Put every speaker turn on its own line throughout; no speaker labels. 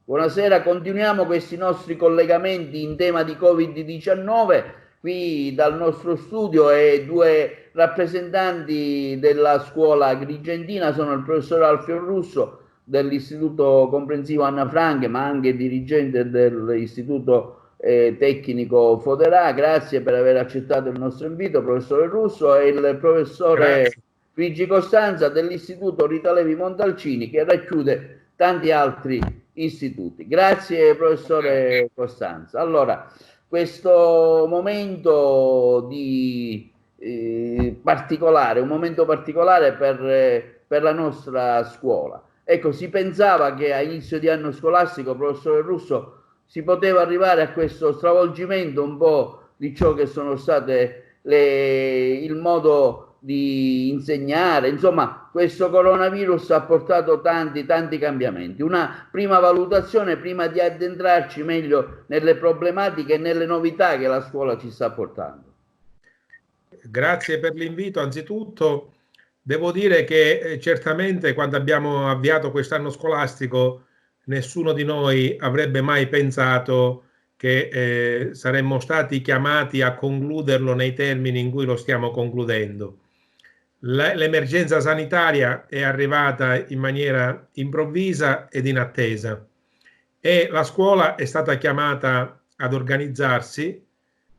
Buonasera, continuiamo questi nostri collegamenti in tema di Covid-19 qui dal nostro studio e due rappresentanti della scuola agrigentina sono il professor Alfio Russo dell'Istituto Comprensivo Anna Frank, ma anche dirigente dell'Istituto Tecnico Foderà. Grazie per aver accettato il nostro invito, professore Russo, e il professore
Grazie.
Luigi Costanza dell'Istituto Rita Levi Montalcini, che racchiude tanti altri istituti. Grazie professore Costanza. Allora, questo momento di particolare, un momento particolare per la nostra scuola. Ecco, si pensava che a inizio di anno scolastico, professore Russo, si poteva arrivare a questo stravolgimento un po' di ciò che sono state il modo di insegnare. Insomma, questo coronavirus ha portato tanti cambiamenti. Una prima valutazione prima di addentrarci meglio nelle problematiche e nelle novità che la scuola ci sta portando.
Grazie per l'invito. Anzitutto, devo dire che certamente quando abbiamo avviato quest'anno scolastico, nessuno di noi avrebbe mai pensato che saremmo stati chiamati a concluderlo nei termini in cui lo stiamo concludendo. L'emergenza sanitaria è arrivata in maniera improvvisa ed inattesa e la scuola è stata chiamata ad organizzarsi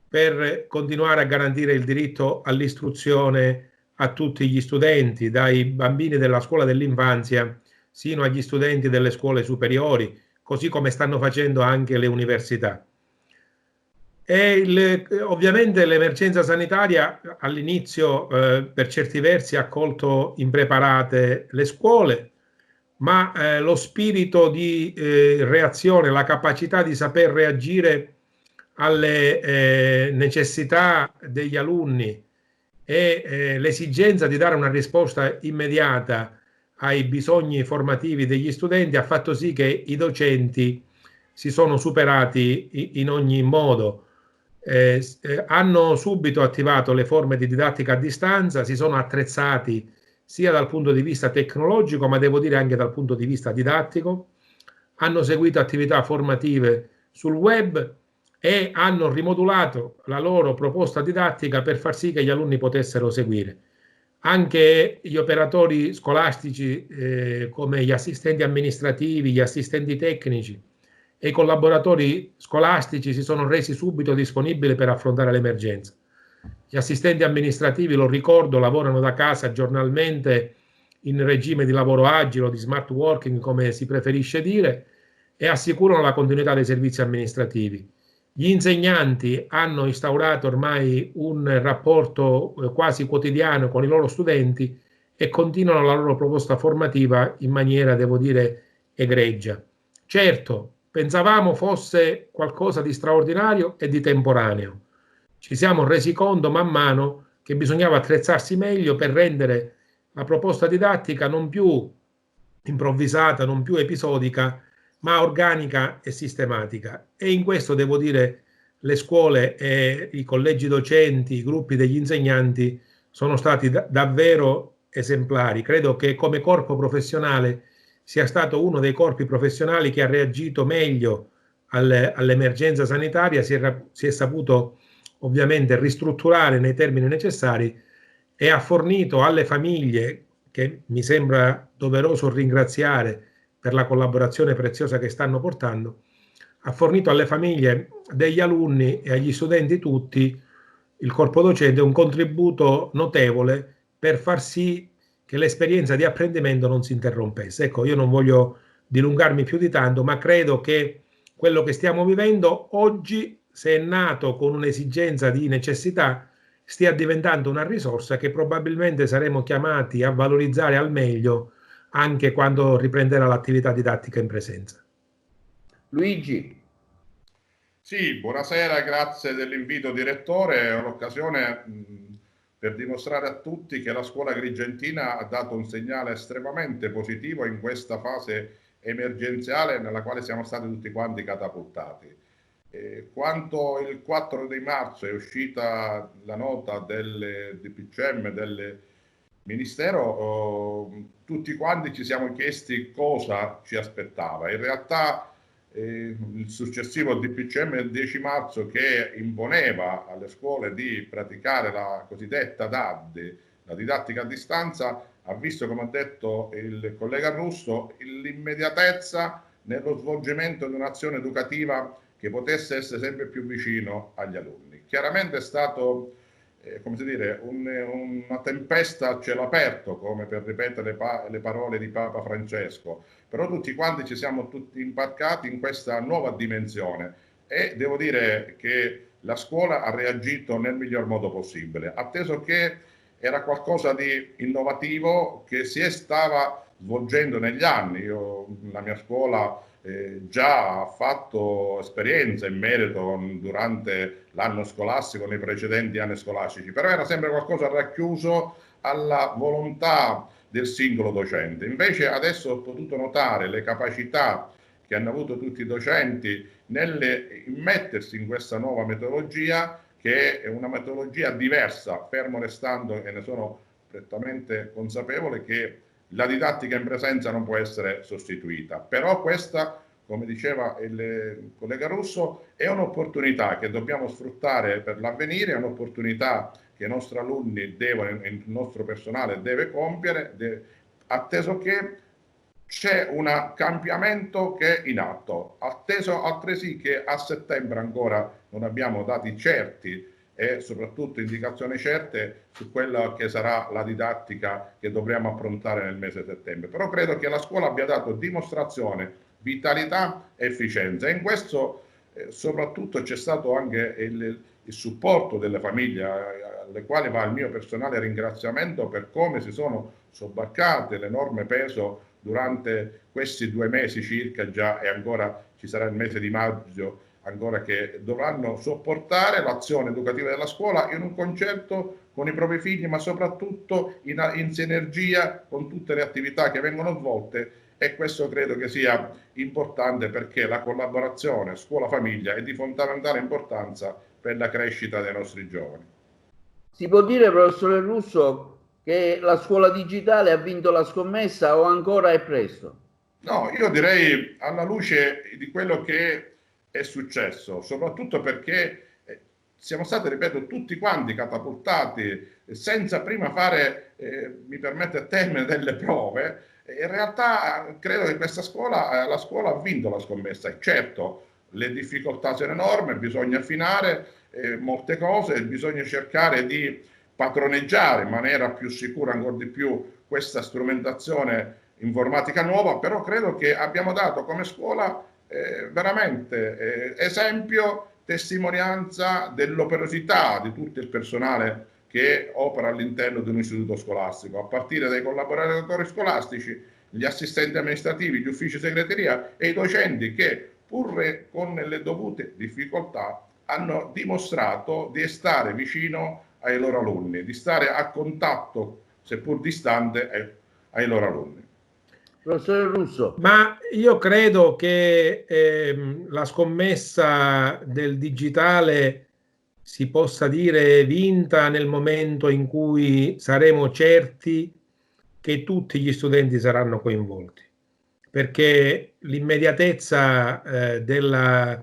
per continuare a garantire il diritto all'istruzione a tutti gli studenti, dai bambini della scuola dell'infanzia sino agli studenti delle scuole superiori, così come stanno facendo anche le università. Ovviamente l'emergenza sanitaria all'inizio per certi versi ha colto impreparate le scuole, ma lo spirito di reazione, la capacità di saper reagire alle necessità degli alunni e l'esigenza di dare una risposta immediata ai bisogni formativi degli studenti ha fatto sì che i docenti si sono superati in ogni modo. Hanno subito attivato le forme di didattica a distanza, si sono attrezzati sia dal punto di vista tecnologico, ma devo dire anche dal punto di vista didattico, hanno seguito attività formative sul web e hanno rimodulato la loro proposta didattica per far sì che gli alunni potessero seguire. Anche gli operatori scolastici, come gli assistenti amministrativi, gli assistenti tecnici e i collaboratori scolastici si sono resi subito disponibili per affrontare l'emergenza. Gli assistenti amministrativi, lo ricordo, lavorano da casa giornalmente in regime di lavoro agile o di smart working, come si preferisce dire, e assicurano la continuità dei servizi amministrativi. Gli insegnanti hanno instaurato ormai un rapporto quasi quotidiano con i loro studenti e continuano la loro proposta formativa in maniera, devo dire, egregia. Certo, pensavamo fosse qualcosa di straordinario e di temporaneo. Ci siamo resi conto man mano che bisognava attrezzarsi meglio per rendere la proposta didattica non più improvvisata, non più episodica, ma organica e sistematica. E in questo devo dire le scuole e i collegi docenti, i gruppi degli insegnanti sono stati davvero esemplari. Credo che come corpo professionale sia stato uno dei corpi professionali che ha reagito meglio all'emergenza sanitaria, si è saputo ovviamente ristrutturare nei termini necessari e ha fornito alle famiglie, che mi sembra doveroso ringraziare per la collaborazione preziosa che stanno portando, ha fornito alle famiglie degli alunni e agli studenti tutti, il corpo docente, un contributo notevole per far sì che l'esperienza di apprendimento non si interrompesse. Ecco, io non voglio dilungarmi più di tanto, ma credo che quello che stiamo vivendo oggi, se è nato con un'esigenza di necessità, stia diventando una risorsa che probabilmente saremo chiamati a valorizzare al meglio anche quando riprenderà l'attività didattica in presenza.
Luigi.
Sì, buonasera, grazie dell'invito direttore. È un'occasione per dimostrare a tutti che la scuola agrigentina ha dato un segnale estremamente positivo in questa fase emergenziale nella quale siamo stati tutti quanti catapultati. Quando il 4 di marzo è uscita la nota del DPCM, del Ministero, tutti quanti ci siamo chiesti cosa ci aspettava. In realtà il successivo DPCM del 10 marzo che imponeva alle scuole di praticare la cosiddetta DAD, la didattica a distanza, ha visto, come ha detto il collega Russo, l'immediatezza nello svolgimento di un'azione educativa che potesse essere sempre più vicino agli alunni. Chiaramente è stato, come si dire, una tempesta a cielo aperto, come per ripetere le parole di Papa Francesco, però tutti quanti ci siamo tutti imbarcati in questa nuova dimensione e devo dire che la scuola ha reagito nel miglior modo possibile, atteso che era qualcosa di innovativo che si stava svolgendo negli anni. La mia scuola già ha fatto esperienza in merito durante l'anno scolastico, nei precedenti anni scolastici, però era sempre qualcosa racchiuso alla volontà del singolo docente. Invece adesso ho potuto notare le capacità che hanno avuto tutti i docenti nell'immettersi in questa nuova metodologia, che è una metodologia diversa, fermo restando, e ne sono prettamente consapevole, che la didattica in presenza non può essere sostituita. Però questa, come diceva il collega Russo, è un'opportunità che dobbiamo sfruttare per l'avvenire, è un'opportunità che i nostri alunni devono, il nostro personale deve compiere, atteso che c'è un cambiamento che è in atto, atteso altresì che a settembre ancora non abbiamo dati certi e soprattutto indicazioni certe su quella che sarà la didattica che dovremo approntare nel mese di settembre. Però credo che la scuola abbia dato dimostrazione, vitalità e efficienza, e in questo soprattutto c'è stato anche il supporto delle famiglie, alle quali va il mio personale ringraziamento per come si sono sobbarcate l'enorme peso durante questi 2 mesi circa già, e ancora ci sarà il mese di maggio ancora, che dovranno sopportare l'azione educativa della scuola in un concerto con i propri figli, ma soprattutto in sinergia con tutte le attività che vengono svolte, e questo credo che sia importante perché la collaborazione scuola-famiglia è di fondamentale importanza per la crescita dei nostri giovani.
Si può dire, professore Russo, che la scuola digitale ha vinto la scommessa o ancora è presto?
No, io direi alla luce di quello che è successo, soprattutto perché siamo stati, ripeto, tutti quanti catapultati senza prima fare, mi permette il termine, delle prove. In realtà credo che questa scuola, la scuola ha vinto la scommessa. Certo, le difficoltà sono enormi, bisogna affinare molte cose, bisogna cercare di padroneggiare in maniera più sicura ancora di più questa strumentazione informatica nuova, però credo che abbiamo dato come scuola veramente esempio, testimonianza dell'operosità di tutto il personale che opera all'interno di un istituto scolastico, a partire dai collaboratori scolastici, gli assistenti amministrativi, gli uffici segreteria e i docenti che, pur con le dovute difficoltà, hanno dimostrato di stare vicino ai loro alunni, di stare a contatto, seppur distante, ai loro alunni.
Professore Russo.
Ma io credo che la scommessa del digitale si possa dire vinta nel momento in cui saremo certi che tutti gli studenti saranno coinvolti, perché l'immediatezza della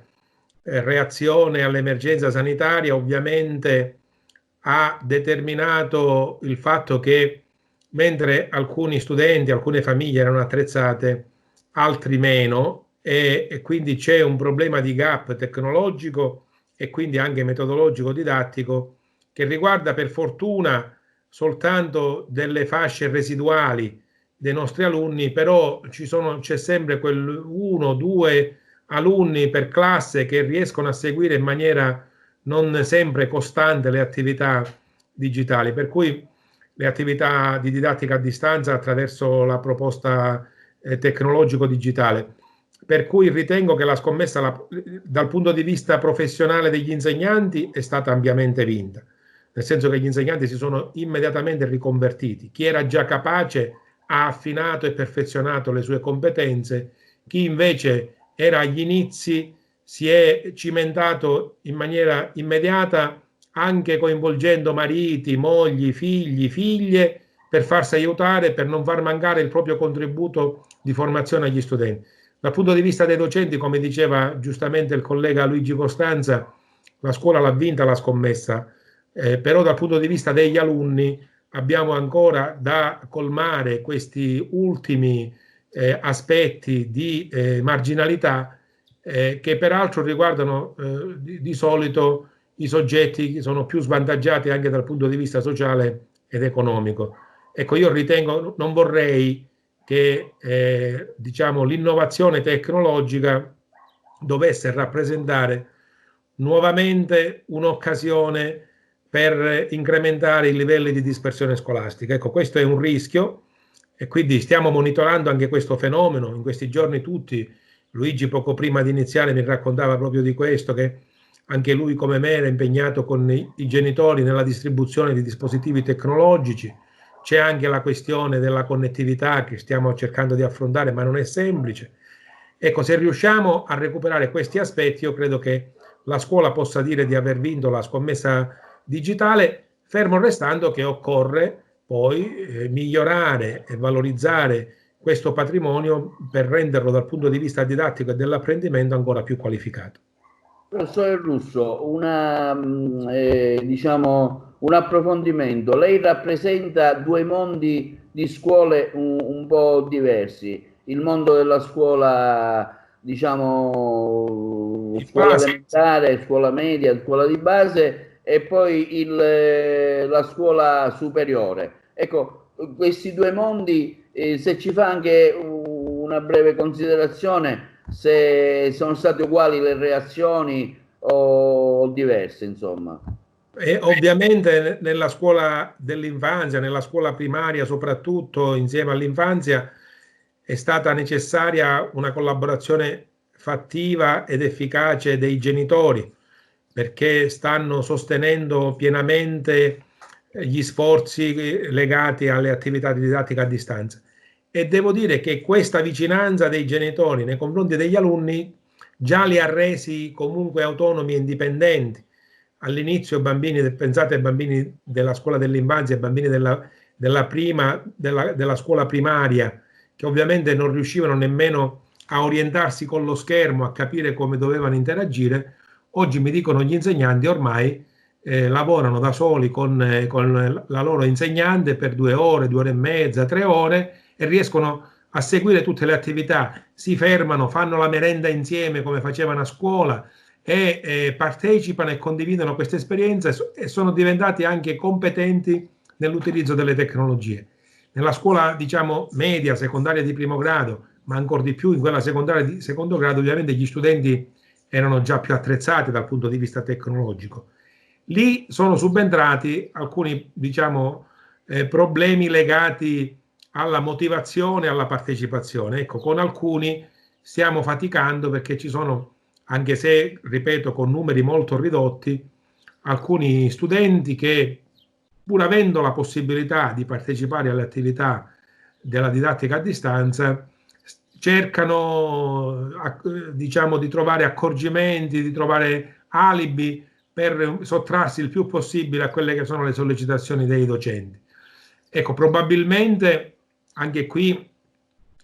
reazione all'emergenza sanitaria ovviamente ha determinato il fatto che mentre alcuni studenti, alcune famiglie erano attrezzate, altri meno, e quindi c'è un problema di gap tecnologico e quindi anche metodologico didattico che riguarda per fortuna soltanto delle fasce residuali dei nostri alunni, però c'è sempre quel 1-2 alunni per classe che riescono a seguire in maniera non sempre costante le attività digitali, per cui le attività di didattica a distanza attraverso la proposta tecnologico-digitale. Per cui ritengo che la scommessa dal punto di vista professionale degli insegnanti è stata ampiamente vinta, nel senso che gli insegnanti si sono immediatamente riconvertiti. Chi era già capace ha affinato e perfezionato le sue competenze, chi invece era agli inizi si è cimentato in maniera immediata, anche coinvolgendo mariti, mogli, figli, figlie, per farsi aiutare, per non far mancare il proprio contributo di formazione agli studenti. Dal punto di vista dei docenti, come diceva giustamente il collega Luigi Costanza, la scuola l'ha vinta la scommessa, però dal punto di vista degli alunni abbiamo ancora da colmare questi ultimi aspetti di marginalità che peraltro riguardano di solito i soggetti che sono più svantaggiati anche dal punto di vista sociale ed economico. Ecco, io ritengo, non vorrei che diciamo, l'innovazione tecnologica dovesse rappresentare nuovamente un'occasione per incrementare i livelli di dispersione scolastica. Ecco, questo è un rischio e quindi stiamo monitorando anche questo fenomeno. In questi giorni tutti, Luigi poco prima di iniziare mi raccontava proprio di questo, che anche lui come me era impegnato con i genitori nella distribuzione di dispositivi tecnologici. C'è anche la questione della connettività che stiamo cercando di affrontare, ma non è semplice. Ecco, se riusciamo a recuperare questi aspetti, io credo che la scuola possa dire di aver vinto la scommessa digitale, fermo restando che occorre poi migliorare e valorizzare questo patrimonio per renderlo dal punto di vista didattico e dell'apprendimento ancora più qualificato.
Professore Russo, diciamo, un approfondimento. Lei rappresenta due mondi di scuole un po' diversi. Il mondo della scuola, diciamo, scuola elementare, scuola media, scuola di base e poi la scuola superiore. Ecco, questi due mondi, se ci fa anche una breve considerazione, se sono state uguali le reazioni o diverse, insomma.
E ovviamente nella scuola dell'infanzia, nella scuola primaria soprattutto, insieme all'infanzia, è stata necessaria una collaborazione fattiva ed efficace dei genitori, perché stanno sostenendo pienamente gli sforzi legati alle attività di didattica a distanza. E devo dire che questa vicinanza dei genitori nei confronti degli alunni già li ha resi comunque autonomi e indipendenti. All'inizio pensate ai bambini della scuola dell'infanzia, ai bambini della scuola primaria, che ovviamente non riuscivano nemmeno a orientarsi con lo schermo, a capire come dovevano interagire. Oggi mi dicono gli insegnanti ormai lavorano da soli con la loro insegnante per 2 ore, 2 ore e mezza, 3 ore, e riescono a seguire tutte le attività, si fermano, fanno la merenda insieme come facevano a scuola e partecipano e condividono queste esperienze e sono diventati anche competenti nell'utilizzo delle tecnologie. Nella scuola, diciamo, media, secondaria di primo grado, ma ancora di più in quella secondaria di secondo grado, ovviamente gli studenti erano già più attrezzati dal punto di vista tecnologico. Lì sono subentrati alcuni, diciamo, problemi legati alla motivazione, alla partecipazione. Ecco, con alcuni stiamo faticando perché ci sono, anche se, ripeto, con numeri molto ridotti, alcuni studenti che, pur avendo la possibilità di partecipare alle attività della didattica a distanza, cercano, diciamo, di trovare accorgimenti, di trovare alibi per sottrarsi il più possibile a quelle che sono le sollecitazioni dei docenti. Ecco, probabilmente anche qui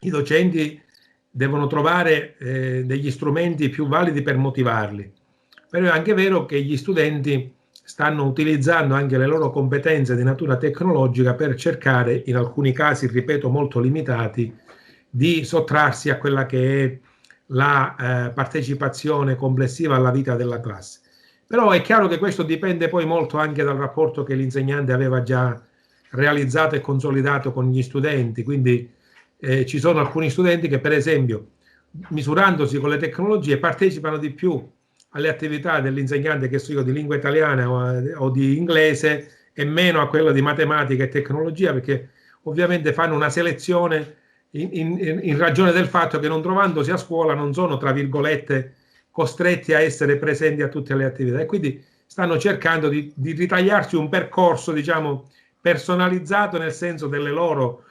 i docenti devono trovare degli strumenti più validi per motivarli. Però è anche vero che gli studenti stanno utilizzando anche le loro competenze di natura tecnologica per cercare, in alcuni casi, ripeto, molto limitati, di sottrarsi a quella che è la partecipazione complessiva alla vita della classe. Però è chiaro che questo dipende poi molto anche dal rapporto che l'insegnante aveva già realizzato e consolidato con gli studenti, quindi ci sono alcuni studenti che, per esempio, misurandosi con le tecnologie, partecipano di più alle attività dell'insegnante, che so io, di lingua italiana o di inglese, e meno a quello di matematica e tecnologia, perché ovviamente fanno una selezione in ragione del fatto che, non trovandosi a scuola, non sono, tra virgolette, costretti a essere presenti a tutte le attività, e quindi stanno cercando di ritagliarsi un percorso, diciamo, personalizzato nel senso delle loro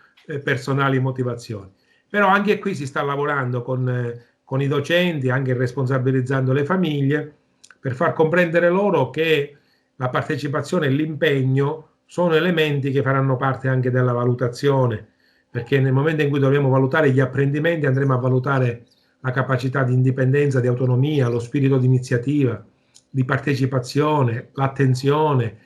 personali motivazioni. Però anche qui si sta lavorando con i docenti, anche responsabilizzando le famiglie, per far comprendere loro che la partecipazione e l'impegno sono elementi che faranno parte anche della valutazione, perché nel momento in cui dovremo valutare gli apprendimenti andremo a valutare la capacità di indipendenza, di autonomia, lo spirito di iniziativa, di partecipazione, l'attenzione,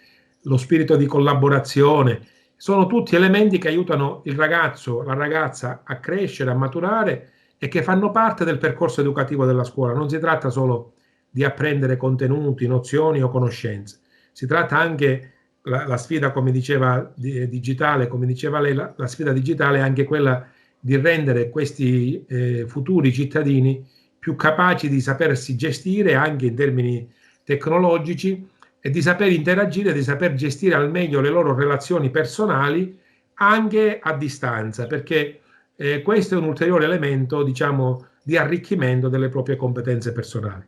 lo spirito di collaborazione. Sono tutti elementi che aiutano il ragazzo, la ragazza a crescere, a maturare e che fanno parte del percorso educativo della scuola. Non si tratta solo di apprendere contenuti, nozioni o conoscenze. Si tratta anche, la sfida, come diceva, digitale, come diceva lei, la sfida digitale è anche quella di rendere questi futuri cittadini più capaci di sapersi gestire anche in termini tecnologici e di saper interagire, di saper gestire al meglio le loro relazioni personali anche a distanza, perché questo è un ulteriore elemento, diciamo, di arricchimento delle proprie competenze personali.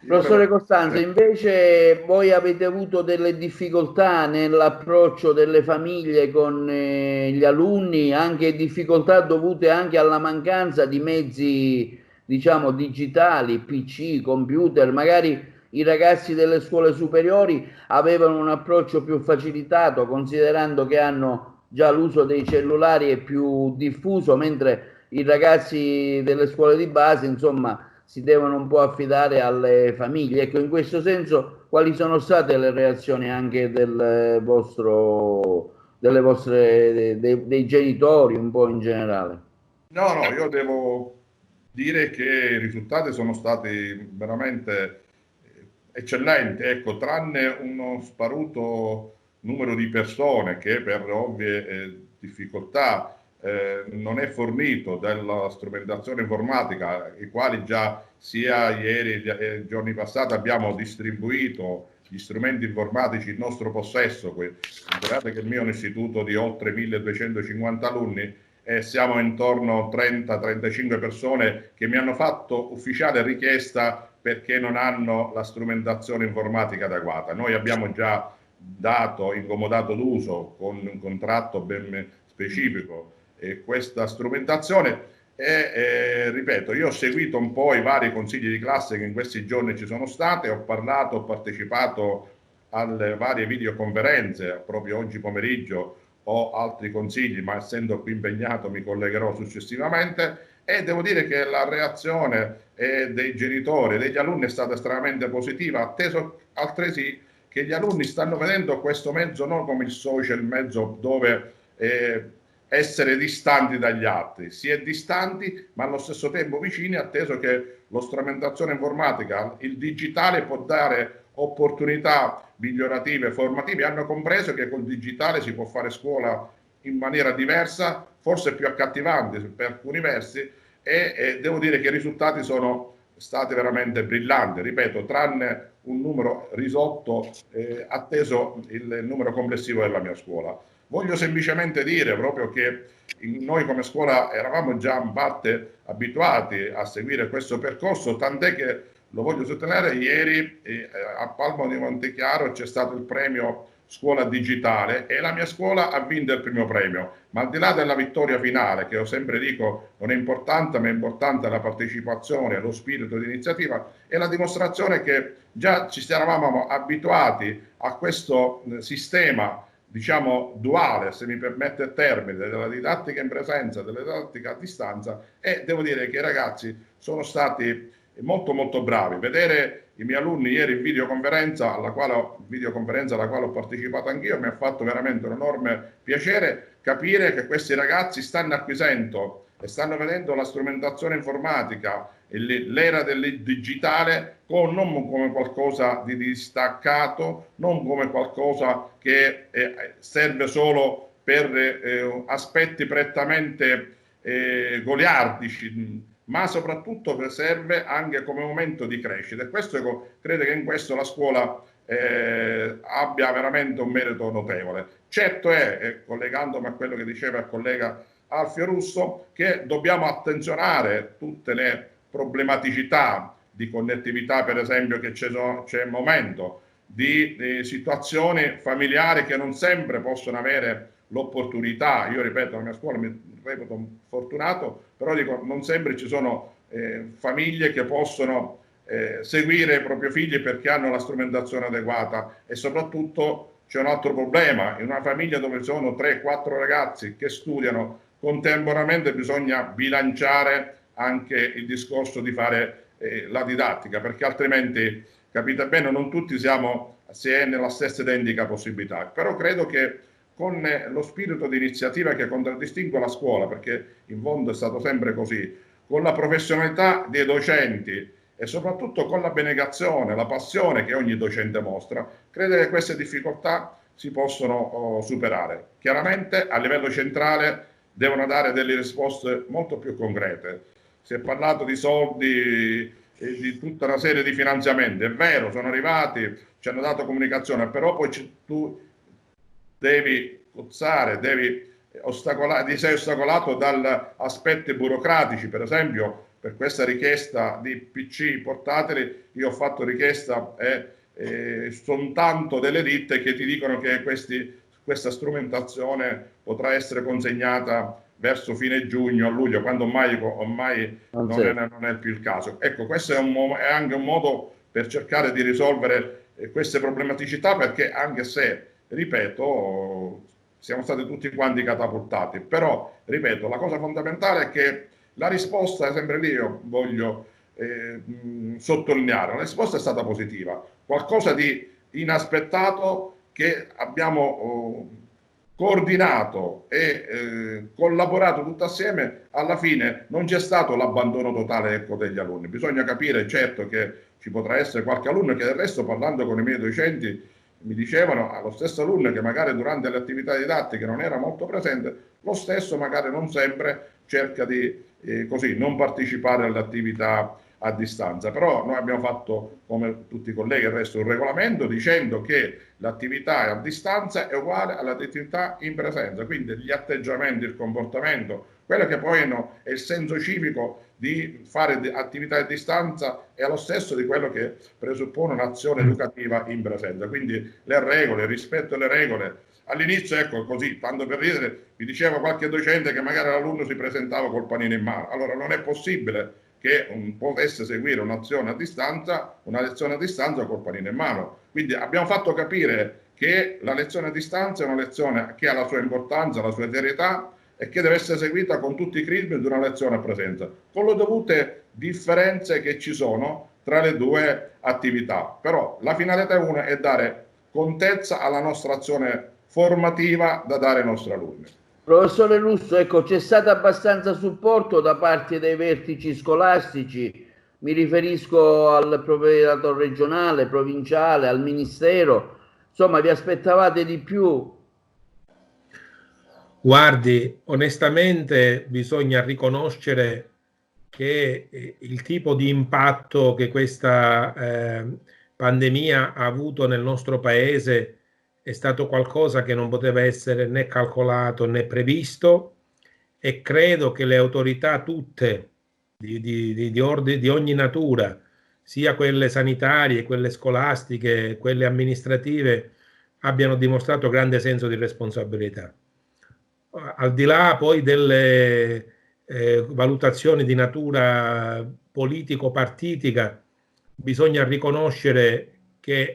Professore Costanzo, invece voi avete avuto delle difficoltà nell'approccio delle famiglie con gli alunni, anche difficoltà dovute anche alla mancanza di mezzi, diciamo, digitali, PC, computer. Magari i ragazzi delle scuole superiori avevano un approccio più facilitato, considerando che hanno già l'uso dei cellulari è più diffuso, mentre i ragazzi delle scuole di base, insomma, si devono un po' affidare alle famiglie. Ecco, in questo senso, quali sono state le reazioni anche dei genitori, un po' in generale?
No, io devo dire che i risultati sono stati veramente eccellenti, ecco, tranne uno sparuto numero di persone che per ovvie difficoltà non è fornito della strumentazione informatica, i quali già sia ieri che giorni passati abbiamo distribuito gli strumenti informatici in nostro possesso. Considerate che il mio è un istituto di oltre 1250 alunni e siamo intorno a 30-35 persone che mi hanno fatto ufficiale richiesta perché non hanno la strumentazione informatica adeguata. Noi abbiamo già dato, incomodato d'uso con un contratto ben specifico questa strumentazione e ripeto, io ho seguito un po' i vari consigli di classe che in questi giorni ci sono state, ho partecipato alle varie videoconferenze, proprio oggi pomeriggio ho altri consigli, ma essendo qui impegnato mi collegherò successivamente, e devo dire che la reazione dei genitori e degli alunni è stata estremamente positiva, atteso altresì che gli alunni stanno vedendo questo mezzo non come il social, il mezzo dove essere distanti dagli altri. Si è distanti ma allo stesso tempo vicini, atteso che la strumentazione informatica, il digitale può dare opportunità migliorative, formative. Hanno compreso che col digitale si può fare scuola in maniera diversa, forse più accattivante per alcuni versi, e devo dire che i risultati sono stati veramente brillanti, ripeto, tranne un numero ridotto, atteso il numero complessivo della mia scuola. Voglio semplicemente dire proprio che noi come scuola eravamo già in parte abituati a seguire questo percorso, tant'è che, lo voglio sottolineare, ieri a Palmo di Montechiaro c'è stato il premio Scuola Digitale e la mia scuola ha vinto il primo premio, ma al di là della vittoria finale, che io sempre dico non è importante, ma è importante la partecipazione, lo spirito di iniziativa, è la dimostrazione che già ci eravamo abituati a questo sistema, diciamo, duale, se mi permette il termine, della didattica in presenza, della didattica a distanza, e devo dire che i ragazzi sono stati molto bravi. Vedere i miei alunni ieri in videoconferenza alla quale ho partecipato anch'io mi ha fatto veramente un enorme piacere capire che questi ragazzi stanno acquisendo e stanno vedendo la strumentazione informatica, l'era del digitale non come qualcosa di distaccato, non come qualcosa che serve solo per aspetti prettamente goliardici, ma soprattutto serve anche come momento di crescita, e questo credo che in questo la scuola abbia veramente un merito notevole. Certo è, collegandomi a quello che diceva il collega Alfio Russo, che dobbiamo attenzionare tutte le problematicità di connettività, per esempio, che c'è un momento di situazioni familiari che non sempre possono avere l'opportunità. Io ripeto, la mia scuola mi reputo fortunato, però dico, non sempre ci sono famiglie che possono seguire i propri figli perché hanno la strumentazione adeguata, e soprattutto c'è un altro problema: in una famiglia dove ci sono 3-4 ragazzi che studiano contemporaneamente bisogna bilanciare anche il discorso di fare la didattica, perché altrimenti, capite bene, non tutti siamo nella stessa identica possibilità. Però credo che con lo spirito di iniziativa che contraddistingue la scuola, perché in fondo è stato sempre così, con la professionalità dei docenti e soprattutto con l'abnegazione, la passione che ogni docente mostra, credo che queste difficoltà si possono superare. Chiaramente a livello centrale devono dare delle risposte molto più concrete. Si è parlato di soldi e di tutta una serie di finanziamenti, è vero, sono arrivati, ci hanno dato comunicazione, però poi tu devi cozzare, ti sei ostacolato da aspetti burocratici. Per esempio, per questa richiesta di PC portatili, io ho fatto richiesta e sono tanto delle ditte che ti dicono che questa strumentazione potrà essere consegnata verso fine giugno a luglio, quando ormai non è più il caso. Ecco, questo è anche un modo per cercare di risolvere queste problematicità, perché anche se, ripeto, siamo stati tutti quanti catapultati, però, ripeto, la cosa fondamentale è che la risposta è sempre lì, io voglio sottolineare, la risposta è stata positiva, qualcosa di inaspettato che abbiamo coordinato e collaborato tutti assieme. Alla fine non c'è stato l'abbandono totale, ecco, degli alunni. Bisogna capire, certo, che ci potrà essere qualche alunno che, del resto, parlando con i miei docenti, mi dicevano, allo stesso alunno che magari durante le attività didattiche non era molto presente, lo stesso magari non sempre cerca di così non partecipare alle attività a distanza. Però noi abbiamo fatto, come tutti i colleghi, il resto, un regolamento dicendo che l'attività a distanza è uguale all'attività in presenza, quindi gli atteggiamenti, il comportamento, quello che poi è il senso civico di fare attività a distanza è lo stesso di quello che presuppone un'azione educativa in presenza. Quindi le regole, il rispetto delle regole. All'inizio, ecco, così, tanto per ridere, mi diceva qualche docente che magari l'alunno si presentava col panino in mano. Allora non è possibile che potesse seguire una lezione a distanza col panino in mano. Quindi abbiamo fatto capire che la lezione a distanza è una lezione che ha la sua importanza, la sua serietà, e che deve essere seguita con tutti i crismi di una lezione a presenza, con le dovute differenze che ci sono tra le due attività. Però la finalità è dare contezza alla nostra azione formativa da dare ai nostri alunni.
Professore Russo, ecco, c'è stato abbastanza supporto da parte dei vertici scolastici, mi riferisco al provveditorato regionale, provinciale, al Ministero, insomma, vi aspettavate di più?
Guardi, onestamente bisogna riconoscere che il tipo di impatto che questa pandemia ha avuto nel nostro paese è stato qualcosa che non poteva essere né calcolato né previsto, e credo che le autorità tutte di ogni natura, sia quelle sanitarie, quelle scolastiche, quelle amministrative, abbiano dimostrato grande senso di responsabilità. Al di là poi delle valutazioni di natura politico-partitica, bisogna riconoscere che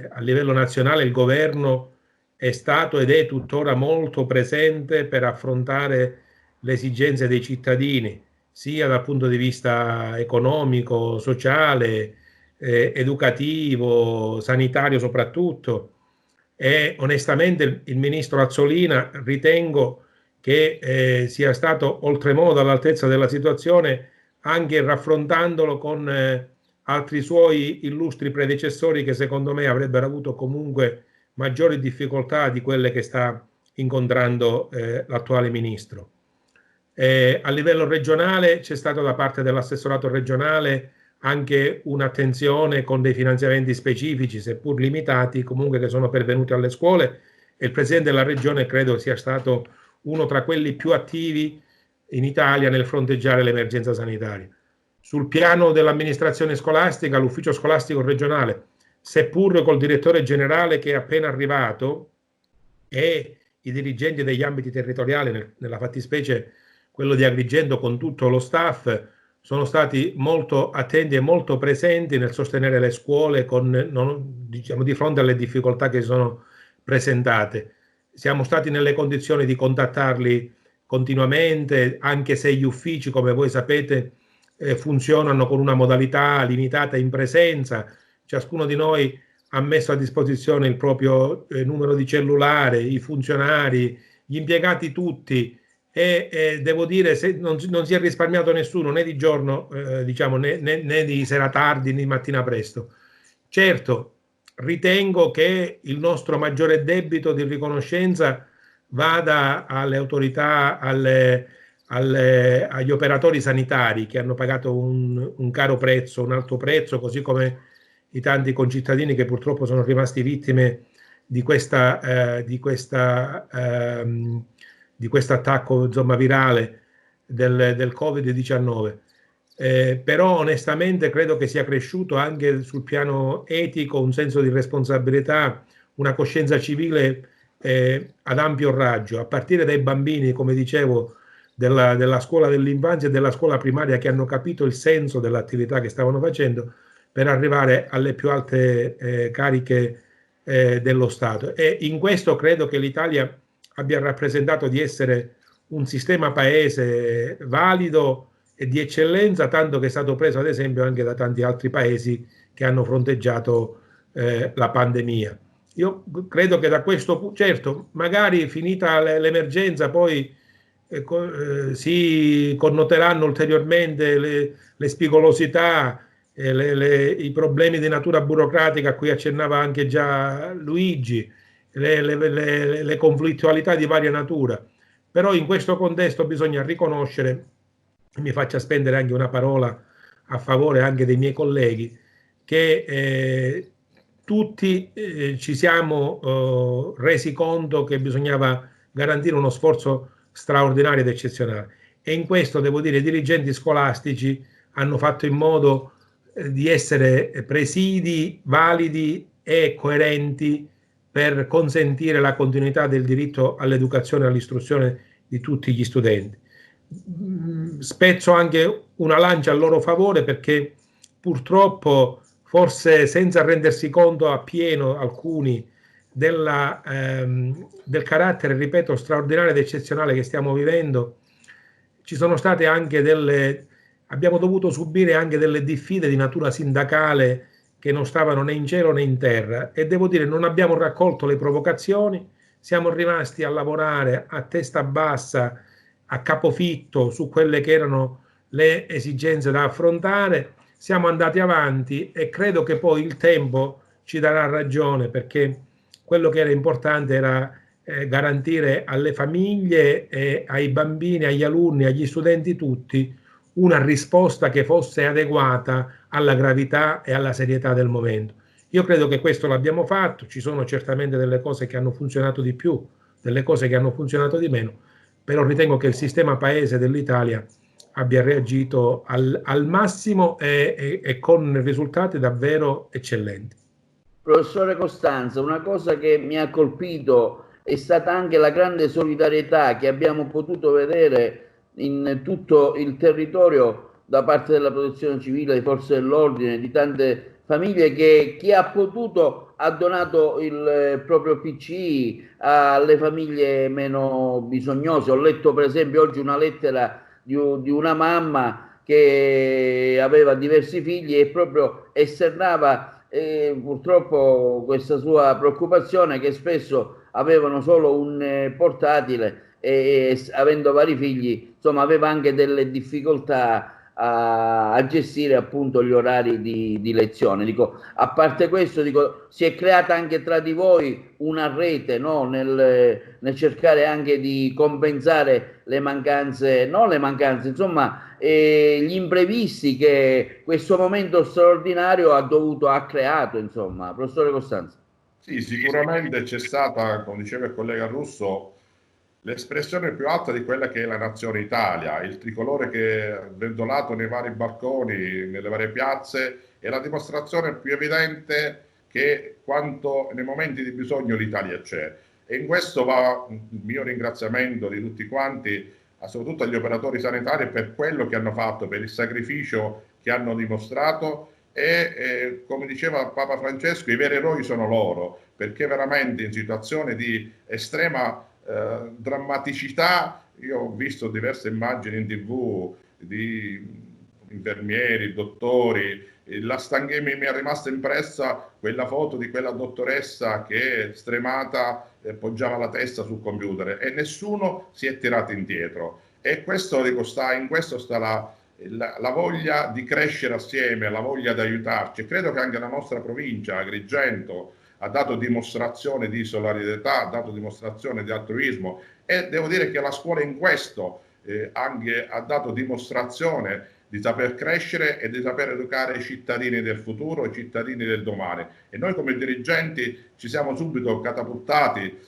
a livello nazionale il governo è stato ed è tuttora molto presente per affrontare le esigenze dei cittadini, sia dal punto di vista economico, sociale, educativo, sanitario soprattutto. E onestamente il ministro Azzolina ritengo che sia stato oltremodo all'altezza della situazione, anche raffrontandolo con altri suoi illustri predecessori che secondo me avrebbero avuto comunque maggiori difficoltà di quelle che sta incontrando l'attuale ministro. A livello regionale c'è stato da parte dell'assessorato regionale anche un'attenzione con dei finanziamenti specifici, seppur limitati, comunque che sono pervenuti alle scuole, e il presidente della regione credo sia stato uno tra quelli più attivi in Italia nel fronteggiare l'emergenza sanitaria. Sul piano dell'amministrazione scolastica, l'ufficio scolastico regionale, seppur col direttore generale che è appena arrivato e i dirigenti degli ambiti territoriali, nella fattispecie quello di Agrigento con tutto lo staff, sono stati molto attenti e molto presenti nel sostenere le scuole di fronte alle difficoltà che sono presentate. Siamo stati nelle condizioni di contattarli continuamente, anche se gli uffici, come voi sapete, funzionano con una modalità limitata in presenza. Ciascuno di noi ha messo a disposizione il proprio numero di cellulare, i funzionari, gli impiegati tutti, e devo dire non si è risparmiato nessuno, né di giorno, diciamo, né di sera tardi né di mattina presto. Certo, ritengo che il nostro maggiore debito di riconoscenza vada alle autorità, agli operatori sanitari che hanno pagato un caro prezzo, un alto prezzo, così come i tanti concittadini che purtroppo sono rimasti vittime di questo attacco, insomma, virale del Covid-19. Però onestamente credo che sia cresciuto anche sul piano etico un senso di responsabilità, una coscienza civile ad ampio raggio, a partire dai bambini, come dicevo, della scuola dell'infanzia e della scuola primaria, che hanno capito il senso dell'attività che stavano facendo, per arrivare alle più alte cariche dello Stato. E in questo credo che l'Italia abbia rappresentato di essere un sistema paese valido e di eccellenza, tanto che è stato preso ad esempio anche da tanti altri paesi che hanno fronteggiato la pandemia. Io credo che da questo, certo, magari finita l'emergenza poi si connoteranno ulteriormente le spigolosità, i problemi di natura burocratica a cui accennava anche già Luigi, le conflittualità di varia natura. Però in questo contesto bisogna riconoscere, mi faccia spendere anche una parola a favore anche dei miei colleghi, che tutti ci siamo resi conto che bisognava garantire uno sforzo straordinario ed eccezionale, e in questo devo dire i dirigenti scolastici hanno fatto in modo di essere presidi, validi e coerenti per consentire la continuità del diritto all'educazione e all'istruzione di tutti gli studenti. Spezzo anche una lancia a loro favore, perché purtroppo, forse senza rendersi conto appieno alcuni del carattere, ripeto, straordinario ed eccezionale che stiamo vivendo, ci sono state anche abbiamo dovuto subire anche delle diffide di natura sindacale che non stavano né in cielo né in terra, e devo dire non abbiamo raccolto le provocazioni, siamo rimasti a lavorare a testa bassa, a capofitto su quelle che erano le esigenze da affrontare, siamo andati avanti e credo che poi il tempo ci darà ragione, perché quello che era importante era garantire alle famiglie, ai bambini, agli alunni, agli studenti tutti una risposta che fosse adeguata alla gravità e alla serietà del momento. Io credo che questo l'abbiamo fatto, ci sono certamente delle cose che hanno funzionato di più, delle cose che hanno funzionato di meno, però ritengo che il sistema paese dell'Italia abbia reagito al massimo e con risultati davvero eccellenti.
Professore Costanzo, una cosa che mi ha colpito è stata anche la grande solidarietà che abbiamo potuto vedere in tutto il territorio da parte della Protezione Civile, di forze dell'ordine, di tante famiglie che chi ha potuto ha donato il proprio PC alle famiglie meno bisognose. Ho letto per esempio oggi una lettera di una mamma che aveva diversi figli e proprio esternava purtroppo questa sua preoccupazione, che spesso avevano solo un portatile e avendo vari figli, insomma, aveva anche delle difficoltà a gestire appunto gli orari di lezione. Dico, a parte questo, dico, si è creata anche tra di voi una rete, no? nel cercare anche di compensare le mancanze, non le mancanze, insomma, gli imprevisti che questo momento straordinario ha creato, insomma. Professore Costanzo.
Sì, sicuramente c'è stata, come diceva il collega Russo, l'espressione più alta di quella che è la nazione Italia, il tricolore che è sventolato nei vari balconi, nelle varie piazze, è la dimostrazione più evidente che quanto nei momenti di bisogno l'Italia c'è. E in questo va il mio ringraziamento di tutti quanti, soprattutto agli operatori sanitari, per quello che hanno fatto, per il sacrificio che hanno dimostrato. E come diceva Papa Francesco, i veri eroi sono loro, perché veramente in situazioni di estrema drammaticità Io ho visto diverse immagini in TV di infermieri, dottori, mi è rimasta impressa quella foto di quella dottoressa che stremata poggiava la testa sul computer e nessuno si è tirato indietro. E questo, dico, in questo sta la voglia di crescere assieme, la voglia di aiutarci. Credo che anche la nostra provincia, Agrigento, ha dato dimostrazione di solidarietà, ha dato dimostrazione di altruismo, e devo dire che la scuola in questo anche ha dato dimostrazione di saper crescere e di saper educare i cittadini del futuro, i cittadini del domani. E noi come dirigenti ci siamo subito catapultati,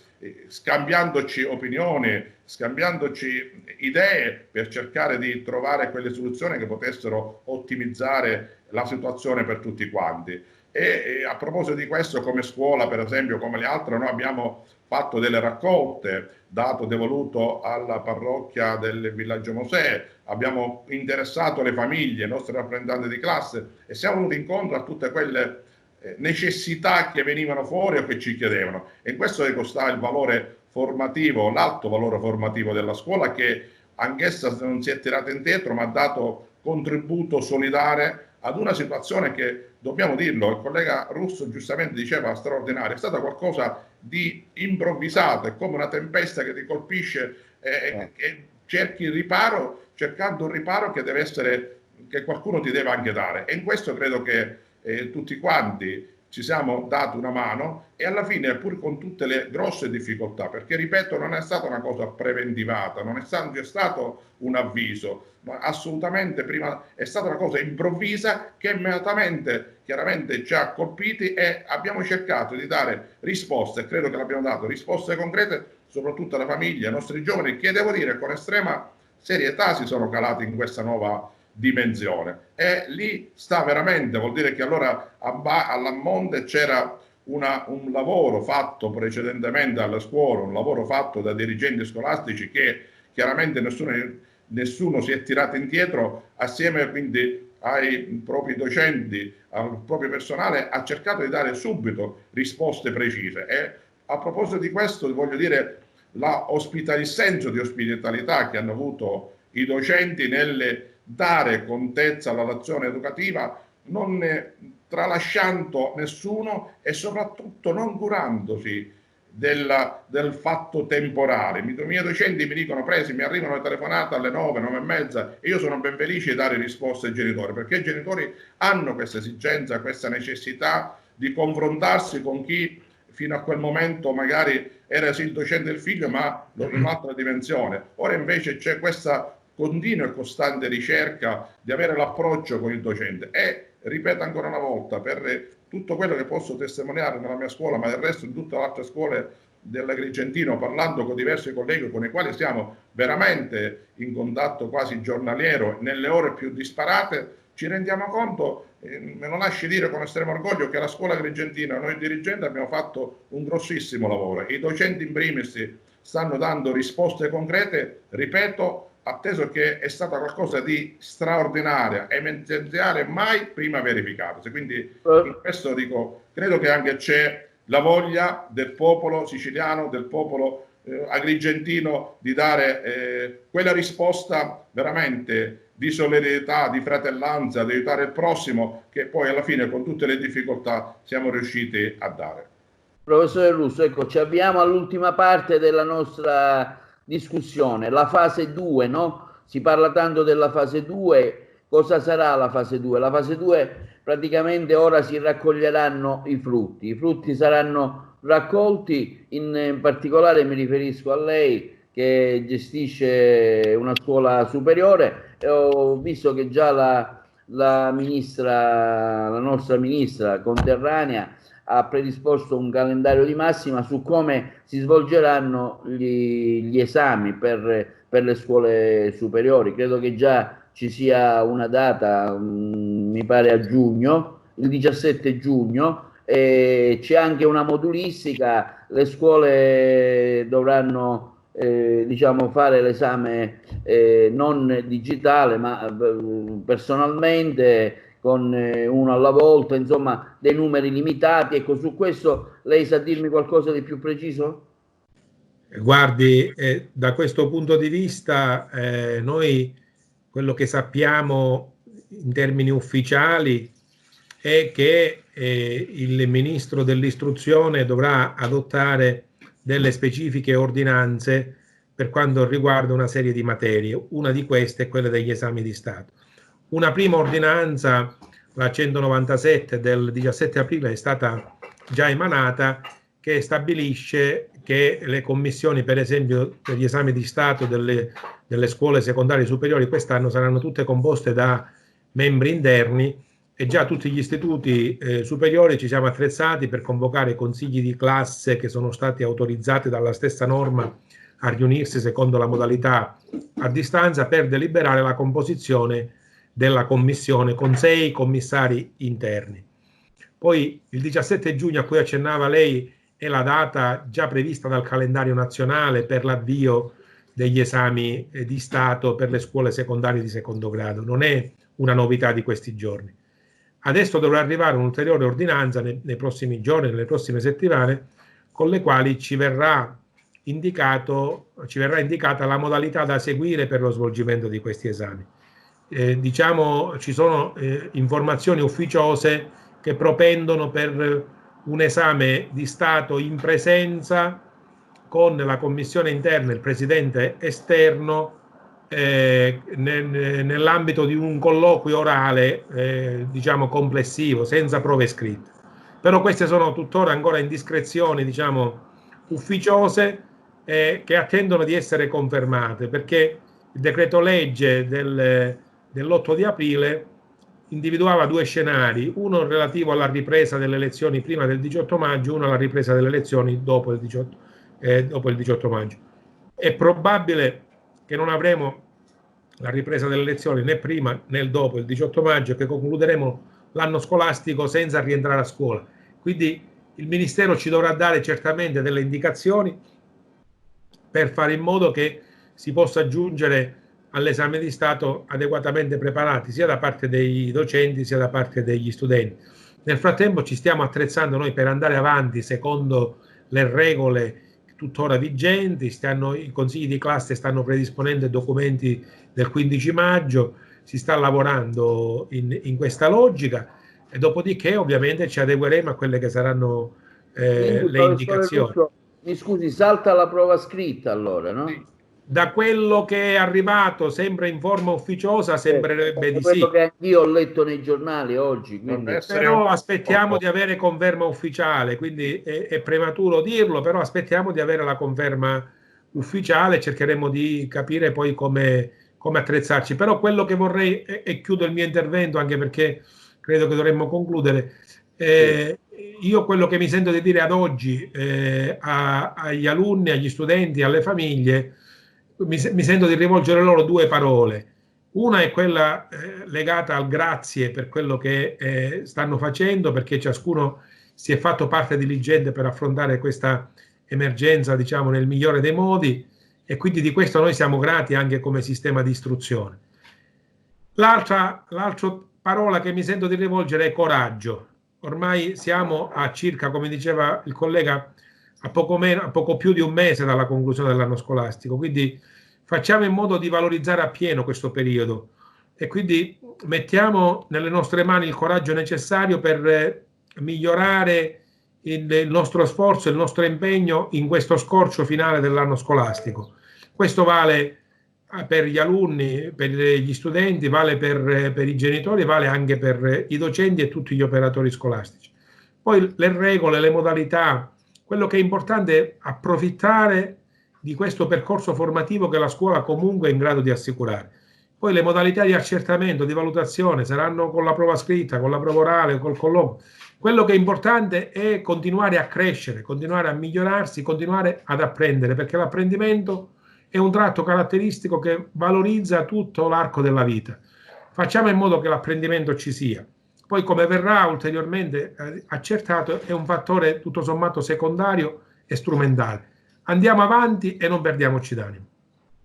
scambiandoci opinioni, scambiandoci idee per cercare di trovare quelle soluzioni che potessero ottimizzare la situazione per tutti quanti. E a proposito di questo, come scuola, per esempio, come le altre, noi abbiamo fatto delle raccolte, dato devoluto alla parrocchia del Villaggio Mosè, abbiamo interessato le famiglie, i nostri rappresentanti di classe, e siamo venuti incontro a tutte quelle necessità che venivano fuori o che ci chiedevano. E in questo sta il valore formativo, l'alto valore formativo della scuola, che anch'essa non si è tirata indietro, ma ha dato contributo solidale ad una situazione che, dobbiamo dirlo, il collega Russo giustamente diceva straordinaria, è stata qualcosa di improvvisato, è come una tempesta che ti colpisce e cerchi il riparo, cercando un riparo che deve essere, che qualcuno ti deve anche dare. E in questo credo che tutti quanti ci siamo dati una mano, e alla fine, pur con tutte le grosse difficoltà, perché ripeto, non è stata una cosa preventivata, non è stato un avviso, ma assolutamente prima è stata una cosa improvvisa che immediatamente chiaramente ci ha colpiti, e abbiamo cercato di dare risposte, credo che l'abbiamo dato risposte concrete, soprattutto alla famiglia, ai nostri giovani, che devo dire con estrema serietà si sono calati in questa nuova dimensione. E lì sta veramente, vuol dire che allora alla Monte c'era un lavoro fatto precedentemente alle scuole, un lavoro fatto da dirigenti scolastici, che chiaramente nessuno si è tirato indietro, assieme quindi ai propri docenti, al proprio personale, ha cercato di dare subito risposte precise. E a proposito di questo voglio dire il senso di ospitalità che hanno avuto i docenti nel dare contezza alla relazione educativa, non tralasciando nessuno e soprattutto non curandosi del fatto temporale. I miei docenti mi dicono: Presi, mi arrivano le telefonate alle 9, 9 e mezza, e io sono ben felice di dare risposte ai genitori, perché i genitori hanno questa esigenza, questa necessità di confrontarsi con chi fino a quel momento magari era sì il docente del figlio, ma in un'altra dimensione. Ora invece c'è questa continua e costante ricerca di avere l'approccio con il docente. E ripeto ancora una volta, per tutto quello che posso testimoniare nella mia scuola, ma del resto in tutte le altre scuole dell'Agrigentino, parlando con diversi colleghi con i quali siamo veramente in contatto quasi giornaliero nelle ore più disparate, ci rendiamo conto, me lo lasci dire con estremo orgoglio, che la scuola agrigentina, noi dirigenti, abbiamo fatto un grossissimo lavoro. I docenti in primis stanno dando risposte concrete, ripeto, atteso che è stata qualcosa di straordinaria, emergenziale, mai prima verificata. Quindi in questo dico, credo che anche c'è la voglia del popolo siciliano, del popolo agrigentino, di dare quella risposta veramente di solidarietà, di fratellanza, di aiutare il prossimo, che poi alla fine con tutte le difficoltà siamo riusciti a dare.
Professore Russo, ecco, ci avviamo all'ultima parte della nostra discussione, la fase 2, no? Si parla tanto della fase 2, cosa sarà la fase 2? La fase 2 praticamente ora si raccoglieranno i frutti saranno raccolti, in particolare mi riferisco a lei che gestisce una scuola superiore, e ho visto che già la nostra ministra conterranea ha predisposto un calendario di massima su come si svolgeranno gli esami per le scuole superiori. Credo che già ci sia una data, mi pare a giugno, il 17 giugno, e c'è anche una modulistica. Le scuole dovranno diciamo fare l'esame non digitale ma personalmente, con uno alla volta, insomma dei numeri limitati. Ecco, su questo lei sa dirmi qualcosa di più preciso?
Guardi, da questo punto di vista noi quello che sappiamo in termini ufficiali è che il Ministro dell'Istruzione dovrà adottare delle specifiche ordinanze per quanto riguarda una serie di materie. Una di queste è quella degli esami di Stato. Una prima ordinanza, la 197 del 17 aprile, è stata già emanata, che stabilisce che le commissioni, per esempio, per gli esami di Stato delle scuole secondarie superiori quest'anno saranno tutte composte da membri interni, e già tutti gli istituti superiori ci siamo attrezzati per convocare consigli di classe che sono stati autorizzati dalla stessa norma a riunirsi secondo la modalità a distanza per deliberare la composizione della commissione con 6 commissari interni. Poi il 17 giugno a cui accennava lei è la data già prevista dal calendario nazionale per l'avvio degli esami di Stato per le scuole secondarie di secondo grado. Non è una novità di questi giorni. Adesso dovrà arrivare un'ulteriore ordinanza nei prossimi giorni, nelle prossime settimane, con le quali ci verrà indicata la modalità da seguire per lo svolgimento di questi esami. Diciamo, ci sono informazioni ufficiose che propendono per un esame di Stato in presenza con la commissione interna e il presidente esterno nell'ambito di un colloquio orale diciamo complessivo, senza prove scritte. Però queste sono tuttora ancora indiscrezioni diciamo ufficiose che attendono di essere confermate, perché il decreto legge dell'8 di aprile individuava 2 scenari, uno relativo alla ripresa delle elezioni prima del 18 maggio, uno alla ripresa delle elezioni dopo il 18 maggio. È probabile che non avremo la ripresa delle elezioni né prima né dopo il 18 maggio, che concluderemo l'anno scolastico senza rientrare a scuola. Quindi il Ministero ci dovrà dare certamente delle indicazioni per fare in modo che si possa giungere all'esame di Stato adeguatamente preparati, sia da parte dei docenti sia da parte degli studenti. Nel frattempo ci stiamo attrezzando noi per andare avanti secondo le regole tuttora vigenti, i consigli di classe stanno predisponendo i documenti del 15 maggio, si sta lavorando in questa logica, e dopodiché ovviamente ci adegueremo a quelle che saranno le indicazioni.
Russo, mi scusi, salta la prova scritta allora, no?
Sì.
Da quello che è arrivato sempre in forma ufficiosa sembrerebbe di sì.
Quello che anch'io ho letto nei giornali oggi. Quindi...
Però aspettiamo di avere conferma ufficiale, quindi è prematuro dirlo, però aspettiamo di avere la conferma ufficiale, cercheremo di capire poi come attrezzarci. Però quello che vorrei, e chiudo il mio intervento anche perché credo che dovremmo concludere, io quello che mi sento di dire ad oggi agli alunni, agli studenti, alle famiglie, mi sento di rivolgere loro 2 parole. Una è quella legata al grazie per quello che stanno facendo, perché ciascuno si è fatto parte diligente per affrontare questa emergenza, diciamo, nel migliore dei modi, e quindi di questo noi siamo grati anche come sistema di istruzione. L'altra parola che mi sento di rivolgere è coraggio. Ormai siamo a circa, come diceva il collega, a poco più di un mese dalla conclusione dell'anno scolastico, quindi facciamo in modo di valorizzare appieno questo periodo e quindi mettiamo nelle nostre mani il coraggio necessario per migliorare il nostro sforzo, il nostro impegno in questo scorcio finale dell'anno scolastico. Questo vale per gli alunni, per gli studenti, vale per i genitori, vale anche per i docenti e tutti gli operatori scolastici. Poi le regole, le modalità, quello che è importante è approfittare di questo percorso formativo che la scuola comunque è in grado di assicurare. Poi le modalità di accertamento, di valutazione saranno con la prova scritta, con la prova orale, col colloquio. Quello che è importante è continuare a crescere, continuare a migliorarsi, continuare ad apprendere, perché l'apprendimento è un tratto caratteristico che valorizza tutto l'arco della vita. Facciamo in modo che l'apprendimento ci sia. Poi, come verrà ulteriormente accertato, è un fattore tutto sommato secondario e strumentale. Andiamo avanti e non perdiamoci d'animo.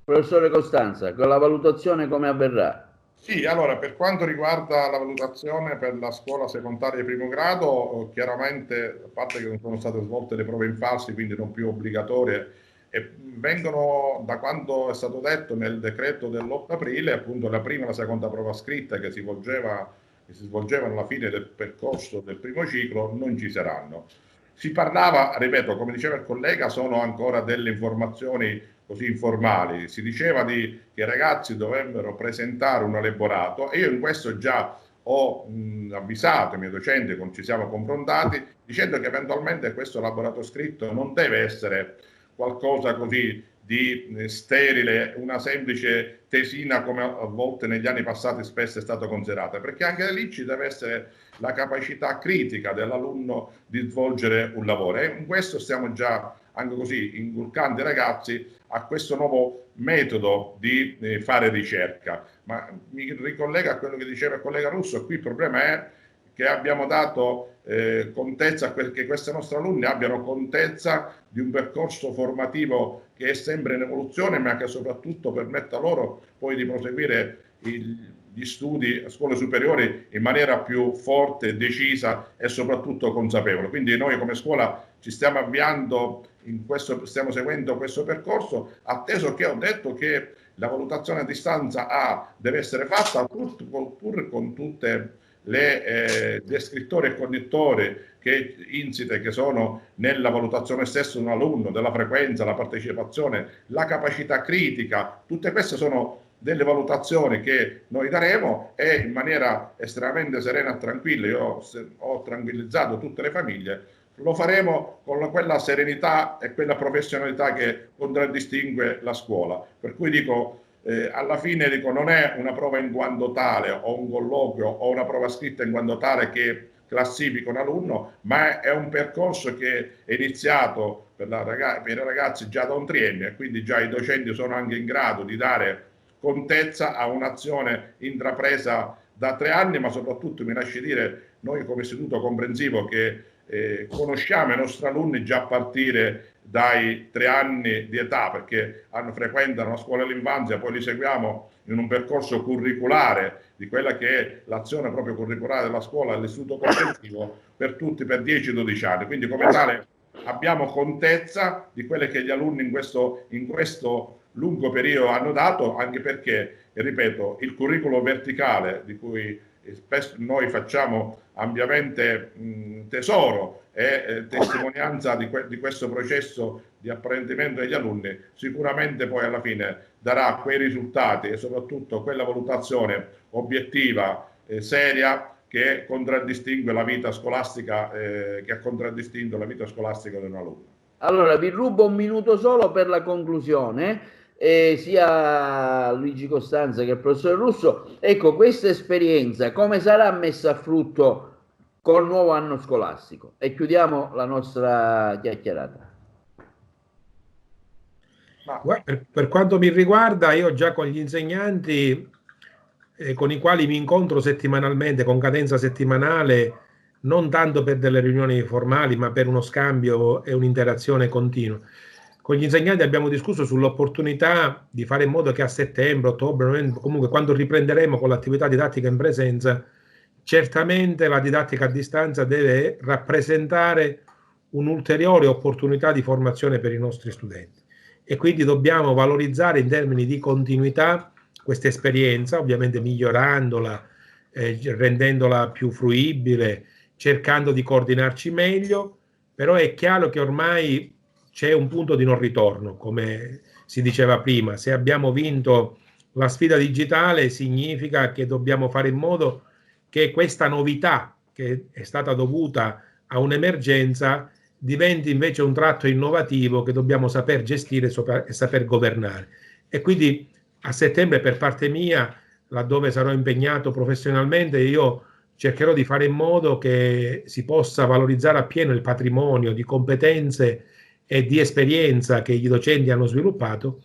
Professore Costanza, con la valutazione come avverrà?
Sì, allora, per quanto riguarda la valutazione per la scuola secondaria di primo grado, chiaramente, a parte che non sono state svolte le prove in falsi, quindi non più obbligatorie, e vengono, da quanto è stato detto nel decreto dell'8 aprile, appunto la prima e la seconda prova scritta che si svolgevano alla fine del percorso del primo ciclo non ci saranno. Si parlava, ripeto, come diceva il collega, sono ancora delle informazioni così informali, si diceva che i ragazzi dovrebbero presentare un elaborato, e io in questo già ho avvisato i miei docenti, ci siamo confrontati, dicendo che eventualmente questo elaborato scritto non deve essere qualcosa così di sterile, una semplice tesina come a volte negli anni passati spesso è stato considerato, perché anche lì ci deve essere la capacità critica dell'alunno di svolgere un lavoro, e in questo stiamo già anche così inculcando i ragazzi a questo nuovo metodo di fare ricerca. Ma mi ricollega a quello che diceva il collega Russo, qui il problema è che abbiamo dato contezza, che questi nostri alunni abbiano contezza di un percorso formativo che è sempre in evoluzione, ma che soprattutto permetta loro poi di proseguire gli studi a scuole superiori in maniera più forte, decisa e soprattutto consapevole. Quindi noi come scuola ci stiamo avviando stiamo seguendo questo percorso, atteso che ho detto che la valutazione a distanza deve essere fatta pur con tutte le descrittori e connettori insite che sono nella valutazione stessa di un alunno, della frequenza, la partecipazione, la capacità critica. Tutte queste sono delle valutazioni che noi daremo, e in maniera estremamente serena e tranquilla, io ho tranquillizzato tutte le famiglie, lo faremo con quella serenità e quella professionalità che contraddistingue la scuola. Per cui dico, alla fine non è una prova in quanto tale, o un colloquio o una prova scritta in quanto tale che classifica un alunno, ma è un percorso che è iniziato per i ragazzi già da un triennio, e quindi già i docenti sono anche in grado di dare contezza a un'azione intrapresa da 3 anni, ma soprattutto, mi lasci dire, noi come istituto comprensivo che conosciamo i nostri alunni già a partire dai 3 anni di età, perché frequentano la scuola dell'infanzia, poi li seguiamo in un percorso curriculare di quella che è l'azione proprio curriculare della scuola dell'istituto comprensivo per tutti, per 10-12 anni. Quindi come tale abbiamo contezza di quelle che gli alunni in questo lungo periodo hanno dato, anche perché, ripeto, il curriculum verticale di cui spesso noi facciamo ampiamente tesoro e testimonianza di questo processo di apprendimento degli alunni, sicuramente poi alla fine darà quei risultati e soprattutto quella valutazione obiettiva, seria, che contraddistingue la vita scolastica, che ha contraddistinto la vita scolastica di un alunno.
Allora vi rubo un minuto solo per la conclusione. Sia Luigi Costanza che il professore Russo, ecco, questa esperienza come sarà messa a frutto col nuovo anno scolastico? E chiudiamo la nostra chiacchierata.
Per quanto mi riguarda, io già con gli insegnanti con i quali mi incontro settimanalmente, con cadenza settimanale, non tanto per delle riunioni formali, ma per uno scambio e un'interazione continua. Con gli insegnanti abbiamo discusso sull'opportunità di fare in modo che a settembre, ottobre, novembre, comunque quando riprenderemo con l'attività didattica in presenza, certamente la didattica a distanza deve rappresentare un'ulteriore opportunità di formazione per i nostri studenti, e quindi dobbiamo valorizzare in termini di continuità questa esperienza, ovviamente migliorandola, rendendola più fruibile, cercando di coordinarci meglio, però è chiaro che ormai c'è un punto di non ritorno, come si diceva prima. Se abbiamo vinto la sfida digitale, significa che dobbiamo fare in modo che questa novità, che è stata dovuta a un'emergenza, diventi invece un tratto innovativo che dobbiamo saper gestire e saper governare. E quindi a settembre, per parte mia, laddove sarò impegnato professionalmente, io cercherò di fare in modo che si possa valorizzare appieno il patrimonio di competenze e di esperienza che i docenti hanno sviluppato,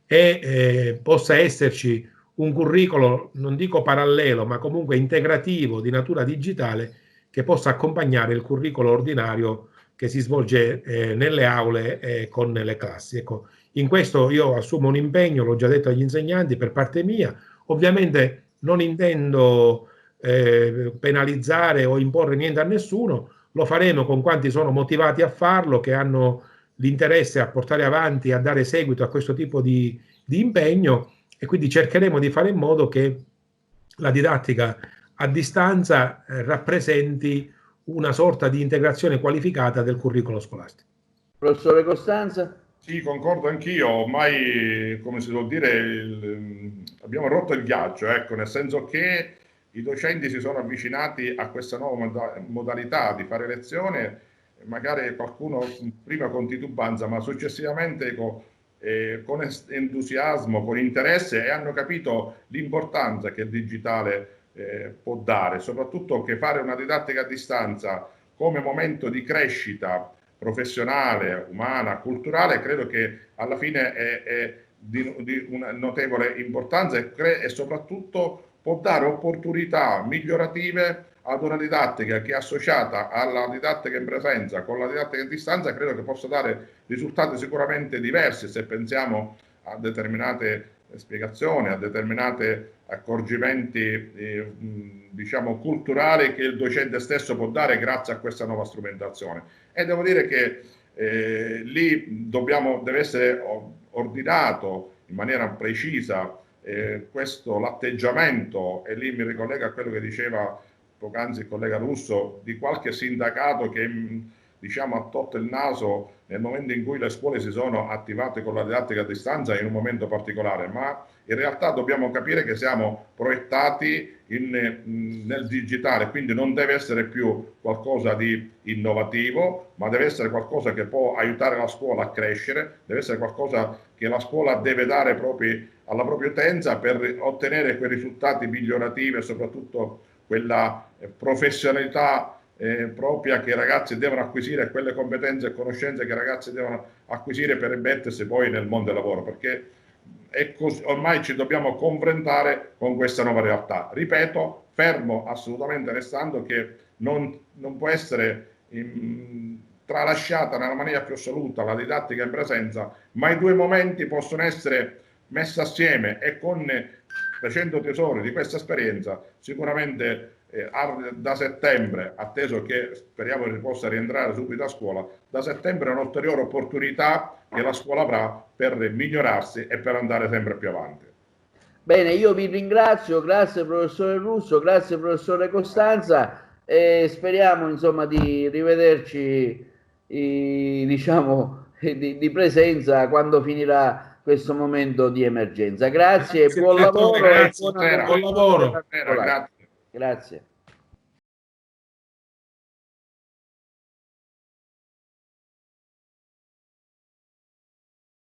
e possa esserci un curriculum, non dico parallelo, ma comunque integrativo di natura digitale, che possa accompagnare il curriculum ordinario che si svolge nelle aule con le classi. Ecco, in questo io assumo un impegno, l'ho già detto agli insegnanti, per parte mia. Ovviamente non intendo penalizzare o imporre niente a nessuno, lo faremo con quanti sono motivati a farlo, che hanno l'interesse a portare avanti, a dare seguito a questo tipo di impegno, e quindi cercheremo di fare in modo che la didattica a distanza rappresenti una sorta di integrazione qualificata del curriculum scolastico.
Professore Costanza?
Sì, concordo anch'io. Ormai, come si suol dire, abbiamo rotto il ghiaccio, ecco, nel senso che i docenti si sono avvicinati a questa nuova modalità di fare lezione, magari qualcuno prima con titubanza, ma successivamente con entusiasmo, con interesse, e hanno capito l'importanza che il digitale può dare, soprattutto che fare una didattica a distanza come momento di crescita professionale, umana, culturale, credo che alla fine è di una notevole importanza e soprattutto può dare opportunità migliorative ad una didattica che è associata alla didattica in presenza con la didattica a distanza. Credo che possa dare risultati sicuramente diversi se pensiamo a determinate spiegazioni, a determinati accorgimenti diciamo culturali che il docente stesso può dare grazie a questa nuova strumentazione. E devo dire che lì deve essere ordinato in maniera precisa questo l'atteggiamento, e lì mi ricollega a quello che diceva poc'anzi il collega Russo, di qualche sindacato che diciamo ha tolto il naso nel momento in cui le scuole si sono attivate con la didattica a distanza in un momento particolare, ma in realtà dobbiamo capire che siamo proiettati nel digitale, quindi non deve essere più qualcosa di innovativo, ma deve essere qualcosa che può aiutare la scuola a crescere, deve essere qualcosa che la scuola deve dare alla propria utenza per ottenere quei risultati migliorativi e soprattutto quella professionalità propria che i ragazzi devono acquisire, quelle competenze e conoscenze che i ragazzi devono acquisire per immettersi poi nel mondo del lavoro, perché ormai ci dobbiamo confrontare con questa nuova realtà. Ripeto, fermo assolutamente restando che non può essere tralasciata nella maniera più assoluta la didattica in presenza, ma i due momenti possono essere messi assieme, e facendo tesoro di questa esperienza sicuramente da settembre, atteso che speriamo che possa rientrare subito a scuola, da settembre è un'ulteriore opportunità che la scuola avrà per migliorarsi e per andare sempre più avanti.
Bene, io vi ringrazio, grazie professore Russo, grazie professore Costanza, e speriamo insomma di rivederci diciamo di presenza quando finirà questo momento di emergenza. Grazie, buon lavoro.
Grazie, buon lavoro.
Grazie.
Grazie.